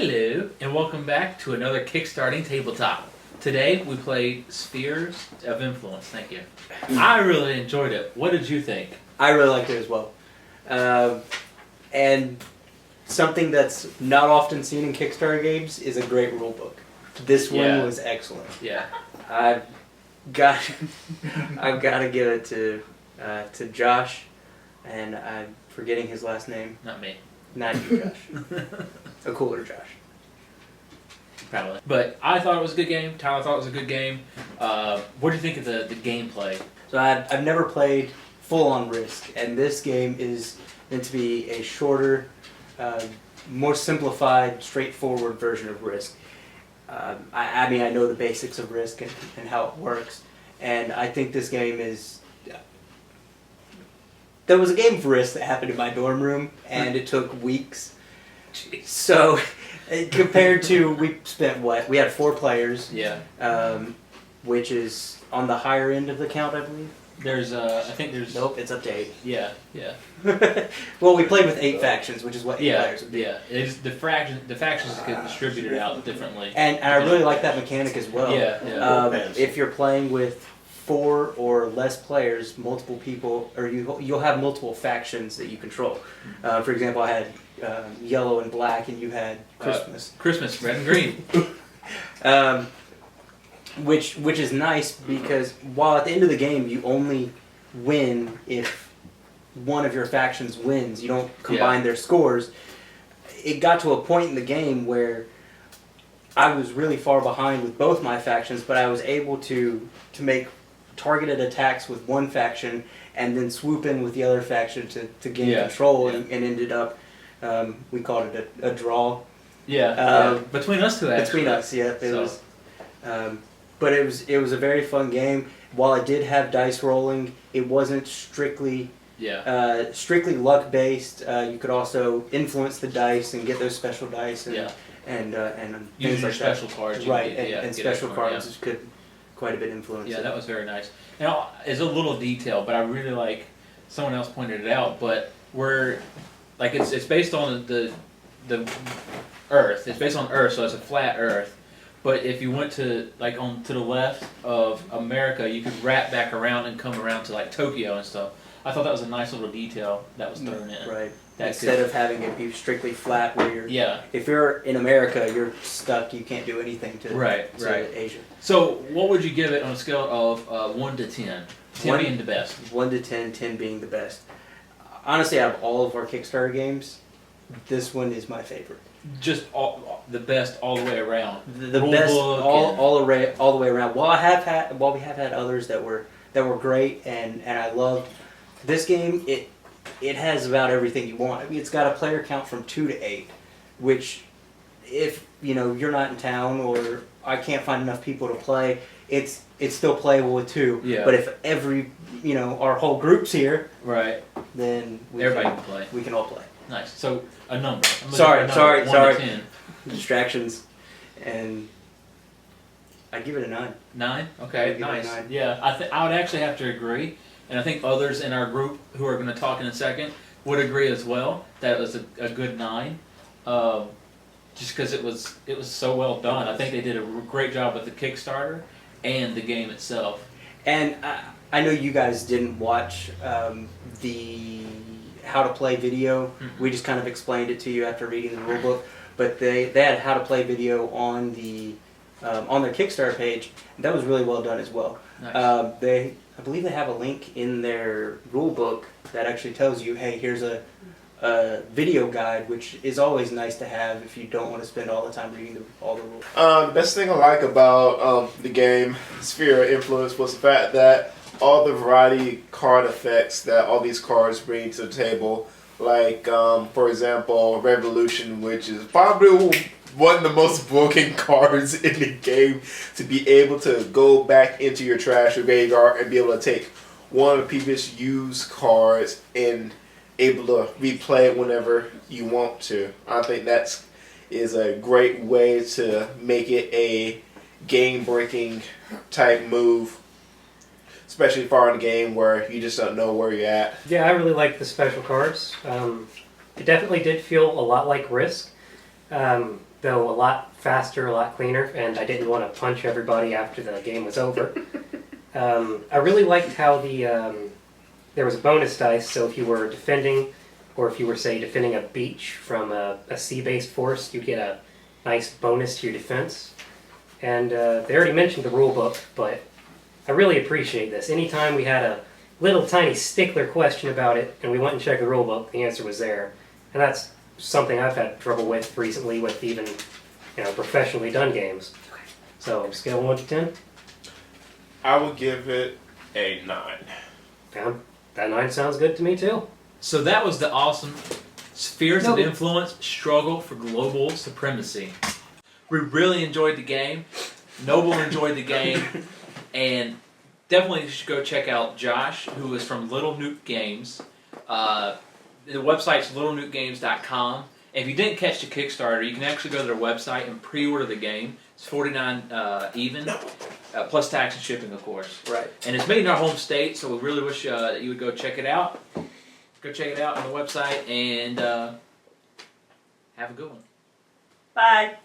Hello, and welcome back to another Kickstarting Tabletop. Today we played Spheres of Influence. Thank you. I really enjoyed it. What did you think? I really liked it as well. And something that's not often seen in Kickstarter games is a great rule book. This one was excellent. Yeah. I've got to give it to Josh, and I'm forgetting his last name. Not me. Not you, Josh. A cooler Josh. Probably. But I thought it was a good game. Tyler thought it was a good game. What do you think of the gameplay? So I've never played full-on Risk, and this game is meant to be a shorter, more simplified, straightforward version of Risk. I mean, I know the basics of Risk and how it works, and I think this game is... There was a game of Risk that happened in my dorm room, and it took weeks. Jeez. So, compared to, we spent what? We had 4 players. Yeah. Which is on the higher end of the count, I believe. There's, I think there's... Nope, it's up to 8. Yeah, yeah. Well, we played with 8 factions, which is what 8 players would be. Yeah. It's the factions get distributed out differently. And I really like that mechanic as well. Yeah. If you're playing with 4 or less players, multiple people, or you'll have multiple factions that you control. For example, I had yellow and black, and you had Christmas. Christmas, red and green. Which is nice because while at the end of the game you only win if one of your factions wins, you don't combine their scores. It got to a point in the game where I was really far behind with both my factions, but I was able to make targeted attacks with one faction and then swoop in with the other faction to gain control and ended up, we called it a draw. Between us two, actually. Between us, yeah. It was, but it was a very fun game. While it did have dice rolling, it wasn't strictly luck based. You could also influence the dice and get those special dice and use things your like special that. cards. Right, and special cards could quite a bit influence. Yeah, that was very nice. Now, it's a little detail, but I really like. Someone else pointed it out, but it's based on the Earth. It's based on Earth, so it's a flat Earth. But if you went to to the left of America, you could wrap back around and come around to like Tokyo and stuff. I thought that was a nice little detail that was thrown in. Right. Instead of having it be strictly flat, where you're if you're in America, you're stuck. You can't do anything to Asia. So, what would you give it on a scale of 1 to 10? 10 being the best. 1 to 10, 10 being the best. Honestly, out of all of our Kickstarter games, this one is my favorite. Just the best all the way around. The best all the way around. While we have had others that were great, and I loved this game. It has about everything you want. I mean, it's got a player count from 2 to 8, which if you're not in town or I can't find enough people to play, it's still playable with 2. Yeah. But if every our whole group's here, right, then everybody can play. We can all play. Nice. So a number. Sorry. 1 to 10. Distractions, and I'd give it a 9. 9? Okay, nice. 9. Yeah, I would actually have to agree, and I think others in our group who are going to talk in a second would agree as well that it was a good 9. Just because it was so well done. I think they did a great job with the Kickstarter and the game itself. And I know you guys didn't watch the how to play video. Mm-hmm. We just kind of explained it to you after reading the rule book. But they had how to play video on their Kickstarter page. That was really well done as well. Nice. I believe they have a link in their rule book that actually tells you, hey, here's a video guide, which is always nice to have if you don't want to spend all the time reading all the rules. The best thing I like about the game Sphere of Influence was the fact that all the variety card effects that all these cards bring to the table, like for example Revolution, which is probably one of the most broken cards in the game, to be able to go back into your trash or graveyard and be able to take one of the previous used cards and able to replay it whenever you want to. I think that is a great way to make it a game-breaking type move, especially far in the game where you just don't know where you're at. Yeah, I really like the special cards. It definitely did feel a lot like Risk. though a lot faster, a lot cleaner, and I didn't want to punch everybody after the game was over. I really liked how there was a bonus dice, so if you were defending, or if you were, say, defending a beach from a sea-based force, you'd get a nice bonus to your defense. And they already mentioned the rule book, but I really appreciate this. Anytime we had a little tiny stickler question about it, and we went and checked the rule book, the answer was there. And that's something I've had trouble with recently with even, professionally done games. So, scale 1 to 10? I would give it a 9. That 9 sounds good to me, too. So that was the awesome Spheres of Noble. Influence Struggle for Global Supremacy. We really enjoyed the game. Noble enjoyed the game. And definitely you should go check out Josh, who is from Little Nuke Games. The website's littlenukegames.com. And if you didn't catch the Kickstarter, you can actually go to their website and pre-order the game. It's $49 even, plus tax and shipping, of course. Right. And it's made in our home state, so we really wish that you would go check it out. Go check it out on the website, and have a good one. Bye.